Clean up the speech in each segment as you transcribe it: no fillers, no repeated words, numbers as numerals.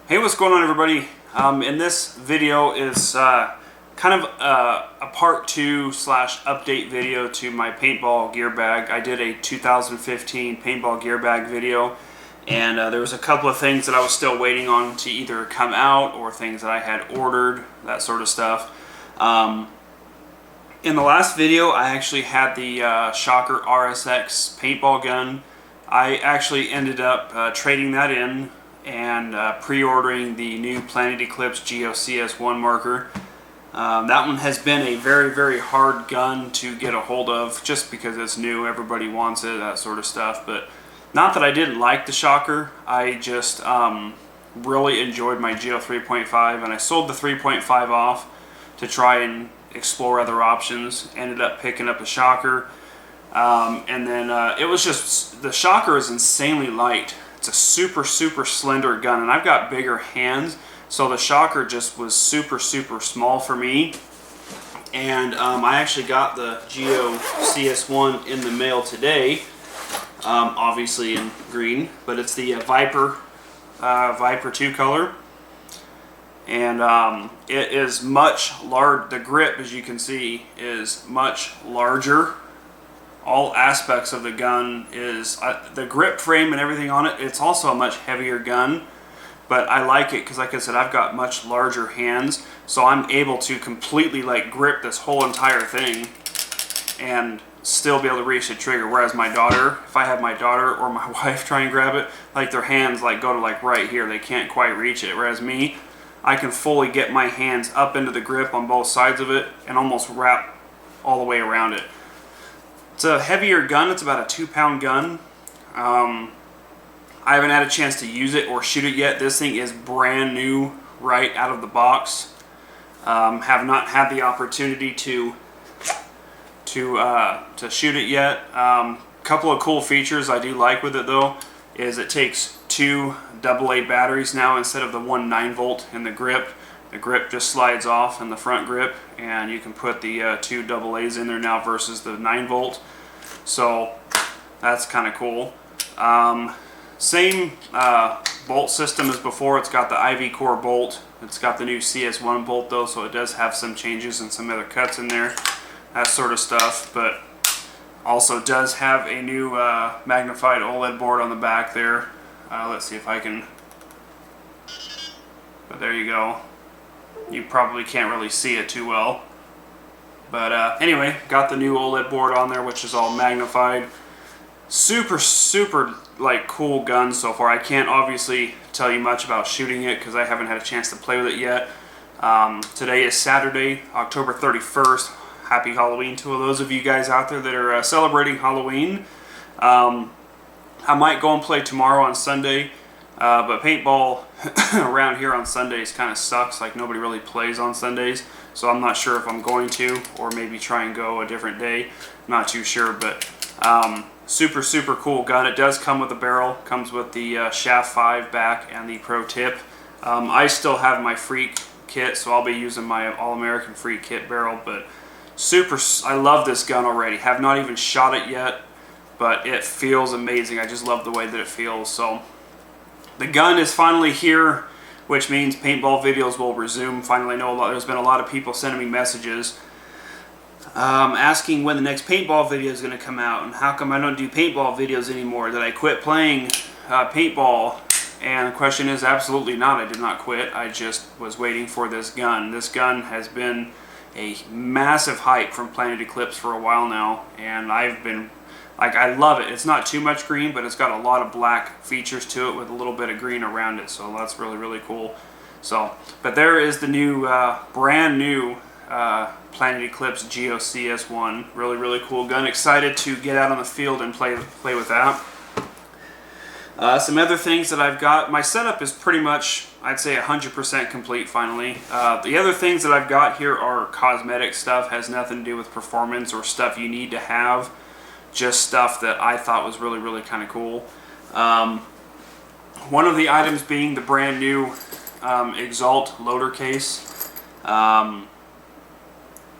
Hey, what's going on, everybody? In this video is kind of a part 2 / update video to my paintball gear bag. I did a 2015 paintball gear bag video, and there was a couple of things that I was still waiting on to either come out, or things that I had ordered, that sort of stuff. In the last video, I actually had the Shocker RSX paintball gun. I actually ended up trading that in and pre-ordering the new Planet Eclipse Geo CS1 marker. That one has been a very hard gun to get a hold of, just because it's new, everybody wants it, that sort of stuff. But not that I didn't like the Shocker, I just really enjoyed my Geo 3.5, and I sold the 3.5 off to try and explore other options. Ended up picking up the Shocker, and then it was just, the Shocker is insanely light. It's a super slender gun, and I've got bigger hands, so the Shocker just was super small for me. And I actually got the Geo CS1 in the mail today, obviously in green, but it's the Viper 2 color, and it is much larger. The grip, as you can see, is much larger. All aspects of the gun is the grip frame and everything on it. It's also a much heavier gun, but I like it because, like I said, I've got much larger hands, so I'm able to completely grip this whole entire thing and still be able to reach the trigger. Whereas my daughter, if I have my daughter or my wife try and grab it, their hands go to right here, they can't quite reach it. Whereas me, I can fully get my hands up into the grip on both sides of it and almost wrap all the way around it. It's a heavier gun. It's about a 2-pound gun. I haven't had a chance to use it or shoot it yet. This thing is brand new right out of the box. Have not had the opportunity to shoot it yet. Couple of cool features I do like with it, though, is it takes 2 AA batteries now instead of the 1 9-volt in the grip. The grip just slides off in the front grip, and you can put the 2 AA's in there now versus the 9-volt. So that's kind of cool. Same bolt system as before. It's got the IV core bolt. It's got the new CS1 bolt, though, so it does have some changes and some other cuts in there, that sort of stuff. But also does have a new magnified OLED board on the back there. Let's see if I can, but there you go. You probably can't really see it too well, but anyway, got the new OLED board on there, which is all magnified. Super cool gun so far. I can't obviously tell you much about shooting it because I haven't had a chance to play with it yet. Today is Saturday, October 31st. Happy Halloween to those of you guys out there that are celebrating Halloween. I might go and play tomorrow on Sunday. But paintball around here on Sundays kind of sucks. Nobody really plays on Sundays, so I'm not sure if I'm going to, or maybe try and go a different day. Not too sure, but super cool gun. It does come with a barrel, comes with the Shaft 5 back and the Pro tip. I still have my Freak kit, so I'll be using my All-American Freak kit barrel, but I love this gun already. Have not even shot it yet, but it feels amazing. I just love the way that it feels. So the gun is finally here, which means paintball videos will resume. Finally, I know there's been a lot of people sending me messages asking when the next paintball video is going to come out, and how come I don't do paintball videos anymore. Did I quit playing paintball? And the question is absolutely not. I did not quit. I just was waiting for this gun. This gun has been a massive hype from Planet Eclipse for a while now, and I've been I love it. It's not too much green, but it's got a lot of black features to it with a little bit of green around it, so that's really cool. So, but there is the new, brand new Planet Eclipse Geo CS1. Really cool gun. Excited to get out on the field and play with that. Some other things that I've got. My setup is pretty much, I'd say, 100% complete finally. The other things that I've got here are cosmetic stuff. Has nothing to do with performance or stuff you need to have. Just stuff that I thought was really kind of cool. One of the items being the brand new Exalt loader case.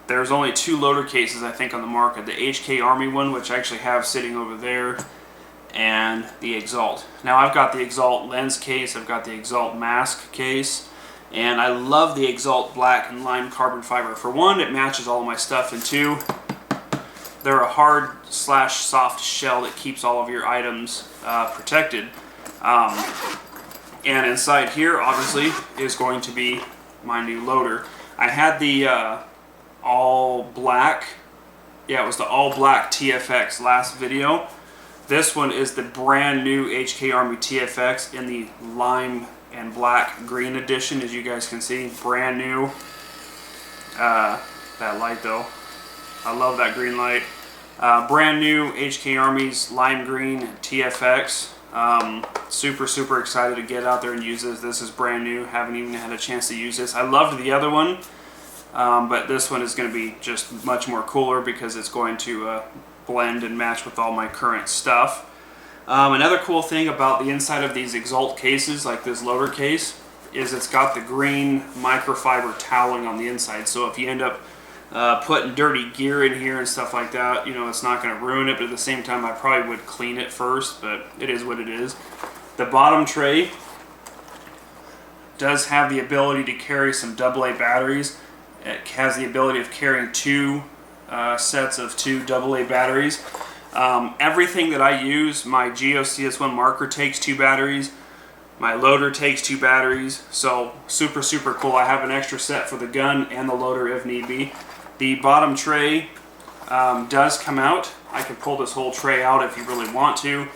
There's only 2 loader cases, I think, on the market. The HK Army one, which I actually have sitting over there, and the Exalt. Now I've got the Exalt lens case, I've got the Exalt mask case, and I love the Exalt black and lime carbon fiber. For one, it matches all of my stuff, and two, they're a hard / soft shell that keeps all of your items protected. And inside here, obviously, is going to be my new loader. I had the all black, yeah, it was the all black TFX last video. This one is the brand new HK Army TFX in the lime and black green edition, as you guys can see, brand new. That light though, I love that green light. Brand new HK Army's lime green TFX. Super excited to get out there and use this. This is brand new, haven't even had a chance to use this. I loved the other one, but this one is going to be just much more cooler because it's going to blend and match with all my current stuff. Another cool thing about the inside of these Exalt cases, like this loader case, is it's got the green microfiber toweling on the inside. So if you end up putting dirty gear in here and stuff like that, you know, it's not going to ruin it, but at the same time I probably would clean it first, but it is what it is. The bottom tray does have the ability to carry some AA batteries. It has the ability of carrying two sets of 2 AA batteries. Everything that I use, my Geo CS1 marker takes 2 batteries, my loader takes 2 batteries, so super cool. I have an extra set for the gun and the loader if need be. The bottom tray does come out. I can pull this whole tray out if you really want to.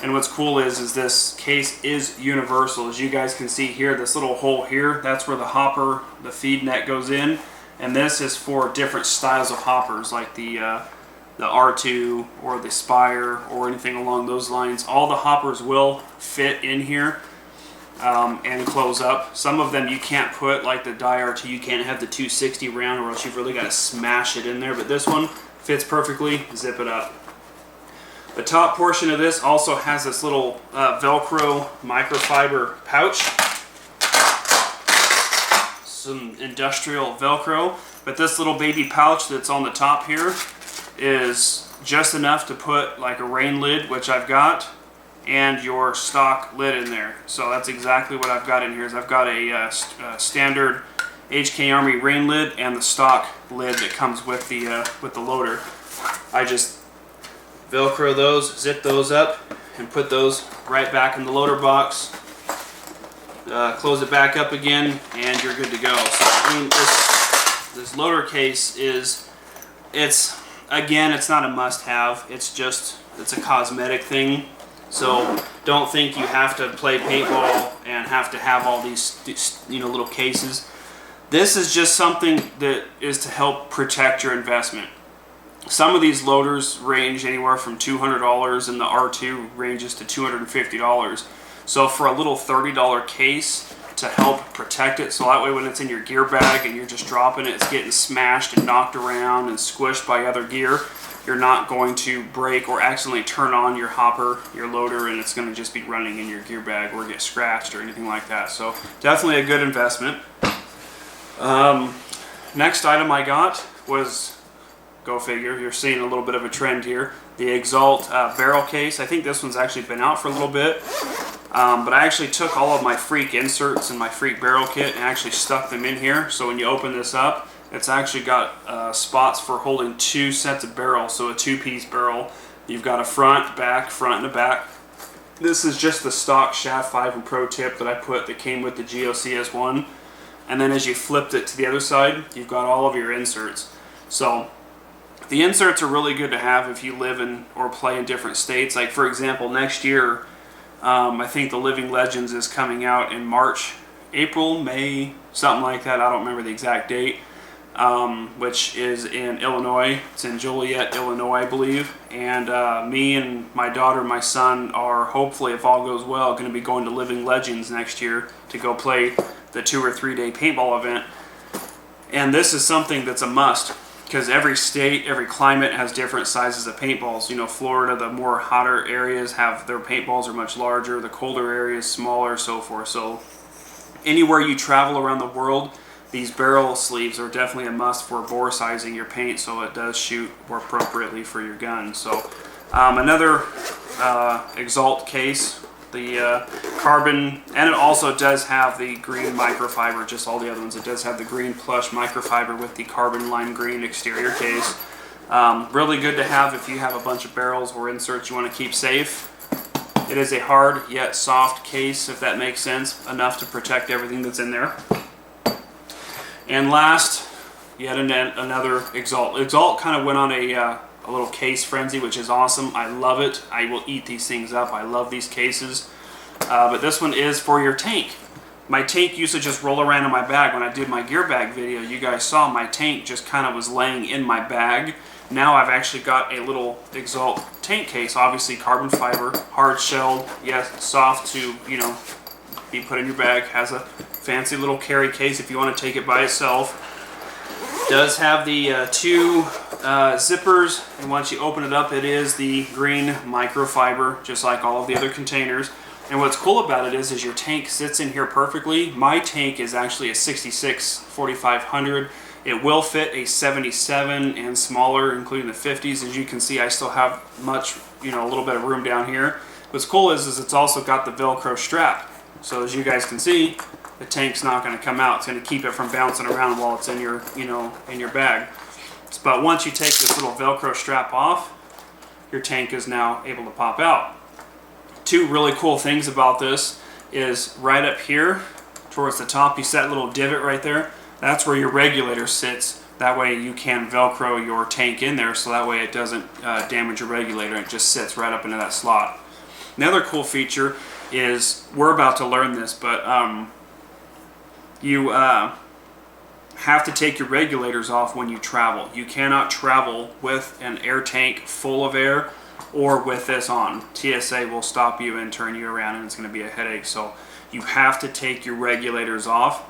And what's cool is this case is universal. As you guys can see here, this little hole here, that's where the hopper, the feed net goes in. And this is for different styles of hoppers, like the R2 or the Spire or anything along those lines. All the hoppers will fit in here and close up. Some of them you can't put, like the Die R2, you can't have the 260 round or else you've really got to smash it in there. But this one fits perfectly, zip it up. The top portion of this also has this little Velcro microfiber pouch. Some industrial Velcro, but this little baby pouch that's on the top here is just enough to put like a rain lid, which I've got, and your stock lid in there. So that's exactly what I've got in here. Is I've got a standard HK Army rain lid and the stock lid that comes with the loader. I just Velcro those, zip those up, and put those right back in the loader box. Close it back up again, and you're good to go. So I mean, this loader case is, it's not a must-have. It's a cosmetic thing. So don't think you have to play paintball and have to have all these little cases. This is just something that is to help protect your investment. Some of these loaders range anywhere from $200, and the R2 ranges to $250. So for a little $30 case to help protect it, so that way when it's in your gear bag and you're just dropping it, it's getting smashed and knocked around and squished by other gear, you're not going to break or accidentally turn on your hopper, your loader, and it's going to just be running in your gear bag or get scratched or anything like that. So definitely a good investment. Next item I got was, go figure, you're seeing a little bit of a trend here, the Exalt barrel case. I think this one's actually been out for a little bit. But I actually took all of my Freak inserts and my Freak barrel kit and actually stuck them in here. So when you open this up, it's actually got spots for holding 2 sets of barrels. So a 2-piece barrel. You've got a front and a back. This is just the stock Shaft 5 and Pro tip that came with the Geo CS1. And then as you flipped it to the other side, you've got all of your inserts. So the inserts are really good to have if you live in or play in different states. Like for example, next year, I think the Living Legends is coming out in March, April, May, something like that. I don't remember the exact date, which is in Illinois. It's in Joliet, Illinois, I believe. And me and my daughter and my son are hopefully, if all goes well, going to be going to Living Legends next year to go play the 2 or 3 day paintball event. And this is something that's a must, because every state, every climate has different sizes of paintballs. You know, Florida, the more hotter areas have their paintballs are much larger, the colder areas smaller, so forth. So anywhere you travel around the world, these barrel sleeves are definitely a must for bore sizing your paint, so it does shoot more appropriately for your gun. So another Exalt case. The carbon, and it also does have the green microfiber, just all the other ones. It does have the green plush microfiber with the carbon lime green exterior case. Really good to have if you have a bunch of barrels or inserts you want to keep safe. It is a hard yet soft case, if that makes sense, enough to protect everything that's in there. And last, yet another Exalt. Exalt kind of went on a little case frenzy, which is awesome. I love it. I will eat these things up. I love these cases. But this one is for your tank. My tank used to just roll around in my bag. When I did my Gearbag video, you guys saw my tank just kind of was laying in my bag. Now I've actually got a little Exalt tank case, obviously carbon fiber, hard shelled, yes, soft to, you know, be put in your bag. Has a fancy little carry case if you want to take it by itself. Does have the two zippers, and once you open it up, it is the green microfiber, just like all of the other containers. And what's cool about it is your tank sits in here perfectly. My tank is actually a 66 4500. It will fit a 77 and smaller, including the 50s. As you can see, I still have much, you know, a little bit of room down here. What's cool is it's also got the Velcro strap. So as you guys can see, the tank's not going to come out. It's going to keep it from bouncing around while it's in your, you know, in your bag. But once you take this little Velcro strap off, your tank is now able to pop out. Two really cool things about this is right up here towards the top, you see that little divot right there? That's where your regulator sits. That way you can Velcro your tank in there, so that way it doesn't damage your regulator. It just sits right up into that slot. Another cool feature is, we're about to learn this, but you have to take your regulators off when you travel. You cannot travel with an air tank full of air or with this on. TSA will stop you and turn you around, and it's going to be a headache. So you have to take your regulators off.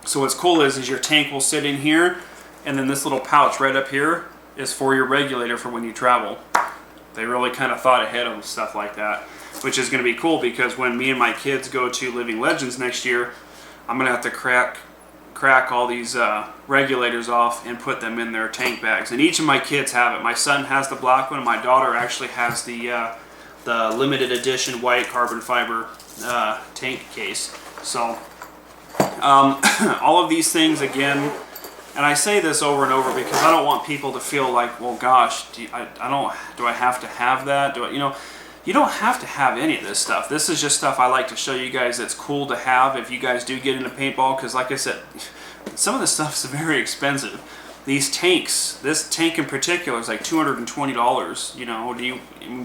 So what's cool is your tank will sit in here, and then this little pouch right up here is for your regulator for when you travel. They really kind of thought ahead of stuff like that, which is going to be cool, because when me and my kids go to Living Legends next year, I'm going to have to crack all these regulators off and put them in their tank bags. And each of my kids have it. My son has the black one. My daughter actually has the limited edition white carbon fiber tank case. So all of these things, again, and I say this over and over because I don't want people to feel like, well, gosh, do I have to have that? You don't have to have any of this stuff. This is just stuff I like to show you guys that's cool to have if you guys do get into paintball, because like I said, some of this stuff is very expensive. These tanks, this tank in particular is like $220. You know,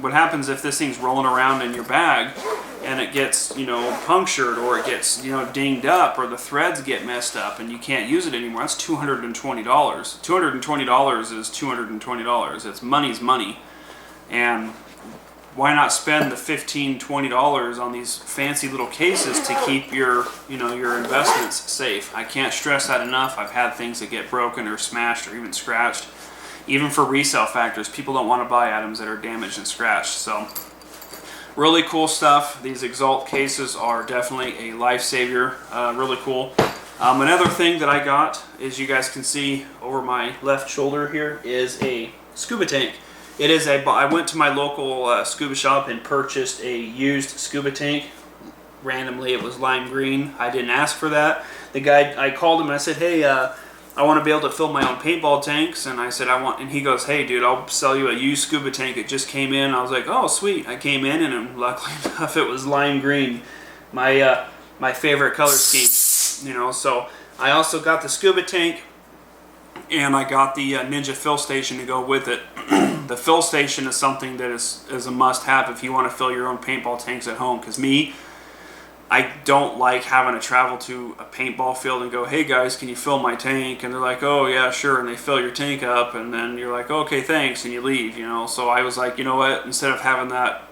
what happens if this thing's rolling around in your bag and it gets, you know, punctured, or it gets, you know, dinged up, or the threads get messed up and you can't use it anymore? That's $220. $220 is $220. It's money's money. And why not spend the $15, $20 on these fancy little cases to keep your, you know, your investments safe? I can't stress that enough. I've had things that get broken or smashed or even scratched. Even for resale factors, people don't want to buy items that are damaged and scratched. So really cool stuff. These Exalt cases are definitely a lifesaver. Really cool. Another thing that I got is, you guys can see over my left shoulder here, is a scuba tank. It is I went to my local scuba shop and purchased a used scuba tank. Randomly, it was lime green. I didn't ask for that. The guy, I called him and I said, hey, I want to be able to fill my own paintball tanks. And I said, and he goes, hey dude, I'll sell you a used scuba tank. It just came in. I was like, oh sweet. I came in, and luckily enough, it was lime green. My favorite color scheme, you know. So I also got the scuba tank, and I got the Ninja fill station to go with it. The fill station is something that is a must-have if you want to fill your own paintball tanks at home. Because I don't like having to travel to a paintball field and go, hey guys, can you fill my tank? And they're like, oh yeah, sure. And they fill your tank up, and then you're like, okay, thanks, and you leave, you know. So I was like, you know what, instead of having that,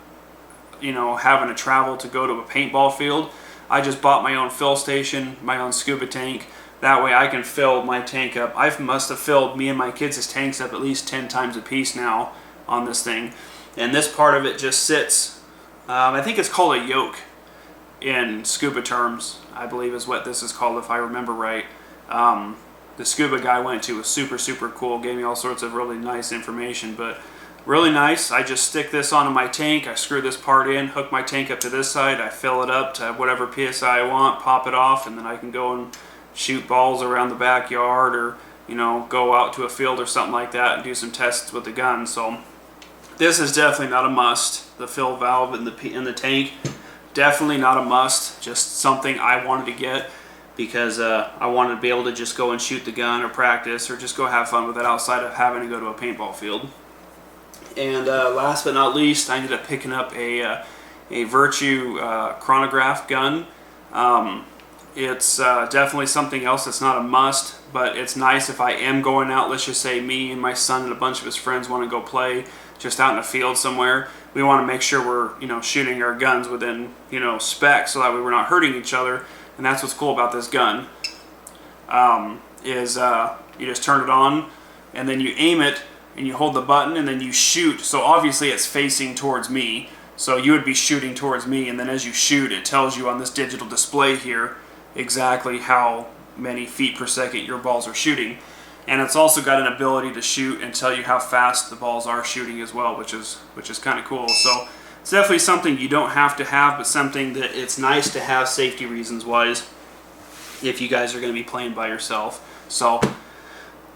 you know, having to travel to go to a paintball field, I just bought my own fill station, my own scuba tank. That way I can fill my tank up. I must have filled me and my kids' tanks up at least 10 times a piece now on this thing. And this part of it just sits, I think it's called a yoke in scuba terms, I believe is what this is called, if I remember right. The scuba guy I went to was super, super cool, gave me all sorts of really nice information. But Really nice. I just stick this onto my tank, I screw this part in, hook my tank up to this side, I fill it up to whatever PSI I want, pop it off, and then I can go and shoot balls around the backyard, or you know, go out to a field or something like that and do some tests with the gun. So this is definitely not a must. The fill valve in the tank, definitely not a must. Just something I wanted to get because I wanted to be able to just go and shoot the gun or practice or just go have fun with it outside of having to go to a paintball field. And last but not least, I ended up picking up a Virtue chronograph gun. It's definitely something else that's not a must, but it's nice if I am going out. Let's just say me and my son and a bunch of his friends want to go play just out in a field somewhere. We want to make sure we're, you know, shooting our guns within, you know, spec, so that way we're not hurting each other. And that's what's cool about this gun. You just turn it on and then you aim it and you hold the button and then you shoot. So obviously it's facing towards me, so you would be shooting towards me, and then as you shoot, it tells you on this digital display here exactly how many feet per second your balls are shooting. And it's also got an ability to shoot and tell you how fast the balls are shooting as well, which is kind of cool. So it's definitely something you don't have to have, but something that it's nice to have safety reasons wise if you guys are going to be playing by yourself. So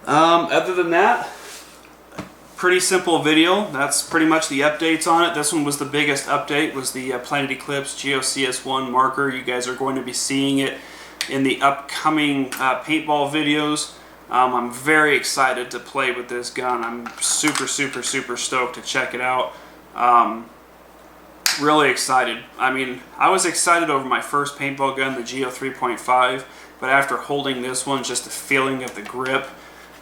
other than that, pretty simple video. That's pretty much the updates on it. This one was the biggest update, was the Planet Eclipse Geo CS1 marker. You guys are going to be seeing it in the upcoming paintball videos. I'm very excited to play with this gun. I'm super stoked to check it out. Really excited. I mean, I was excited over my first paintball gun, the Geo 3.5, but after holding this one, just the feeling of the grip,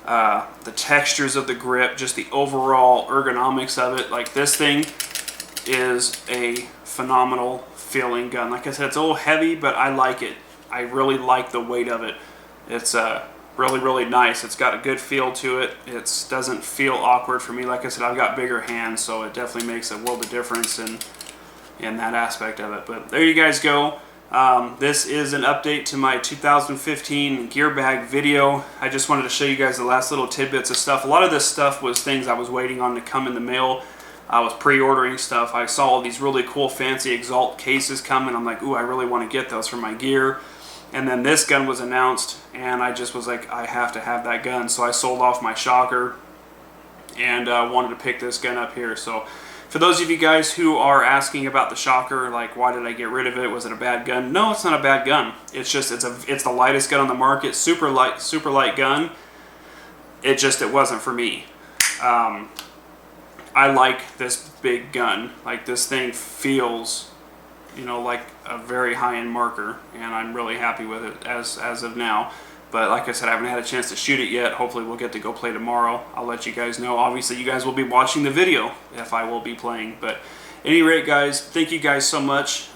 the textures of the grip, just the overall ergonomics of it, like this thing is a phenomenal feeling gun. Like I said, it's a little heavy, but I like it. I really like the weight of it. It's really nice. It's got a good feel to it. It doesn't feel awkward for me. Like I said, I've got bigger hands, so it definitely makes a world of difference in that aspect of it. But there you guys go. This is an update to my 2015 Gearbag video. I just wanted to show you guys the last little tidbits of stuff. A lot of this stuff was things I was waiting on to come in the mail. I was pre-ordering stuff. I saw all these really cool fancy Exalt cases coming. I'm like, ooh, I really want to get those for my gear. And then this gun was announced, and I just was like, I have to have that gun. So I sold off my shocker and wanted to pick this gun up here. So for those of you guys who are asking about the shocker, like why did I get rid of it? Was it a bad gun? No, it's not a bad gun. It's just it's the lightest gun on the market. Super light gun. It wasn't for me. I like this big gun. Like this thing feels, you know, like a very high-end marker, and I'm really happy with it as of now. But like I said, I haven't had a chance to shoot it yet. Hopefully we'll get to go play tomorrow. I'll let you guys know. Obviously you guys will be watching the video if I will be playing. But at any rate, guys, thank you guys so much.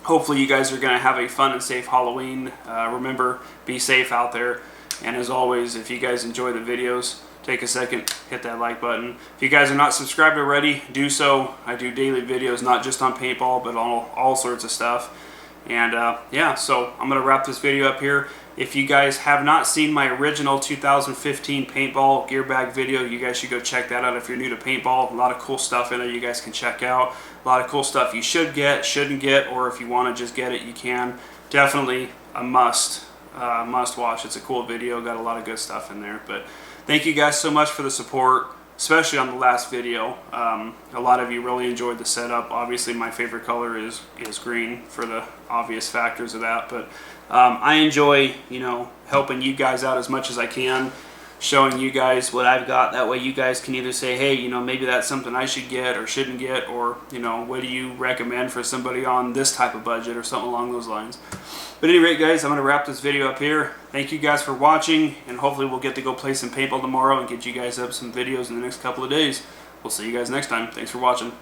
Hopefully you guys are going to have a fun and safe Halloween. Remember, be safe out there. And as always, if you guys enjoy the videos, take a second, hit that like button. If you guys are not subscribed already, do so. I do daily videos, not just on paintball, but on all sorts of stuff. And yeah, so I'm going to wrap this video up here. If you guys have not seen my original 2015 paintball Gearbag video, you guys should go check that out if you're new to paintball. A lot of cool stuff in there you guys can check out. A lot of cool stuff you should get, shouldn't get, or if you want to just get it, you can. Definitely a must watch. It's a cool video, got a lot of good stuff in there. But thank you guys so much for the support, especially on the last video. A lot of you really enjoyed the setup. Obviously my favorite color is green for the obvious factors of that, but I enjoy, you know, helping you guys out as much as I can, showing you guys what I've got. That way you guys can either say, hey, you know, maybe that's something I should get or shouldn't get, or, you know, what do you recommend for somebody on this type of budget or something along those lines. But at any rate, guys, I'm going to wrap this video up here. Thank you guys for watching, and hopefully we'll get to go play some paintball tomorrow and get you guys up some videos in the next couple of days. We'll see you guys next time. Thanks for watching.